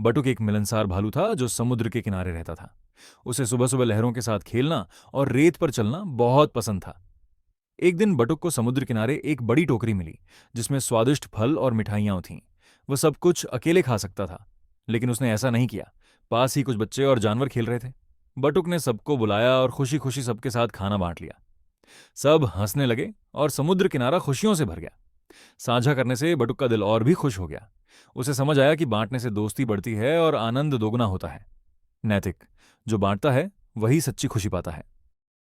बटुक एक मिलनसार भालू था जो समुद्र के किनारे रहता था। उसे सुबह सुबह लहरों के साथ खेलना और रेत पर चलना बहुत पसंद था। एक दिन बटुक को समुद्र किनारे एक बड़ी टोकरी मिली जिसमें स्वादिष्ट फल और मिठाइयां थीं। वो सब कुछ अकेले खा सकता था, लेकिन उसने ऐसा नहीं किया। पास ही कुछ बच्चे और जानवर खेल रहे थे। बटुक ने सबको बुलाया और खुशी खुशी सबके साथ खाना बांट लिया। सब हंसने लगे और समुद्र किनारा खुशियों से भर गया। साझा करने से बटुक का दिल और भी खुश हो गया। उसे समझ आया कि बांटने से दोस्ती बढ़ती है और आनंद दोगुना होता है। नैतिक, जो बांटता है वही सच्ची खुशी पाता है।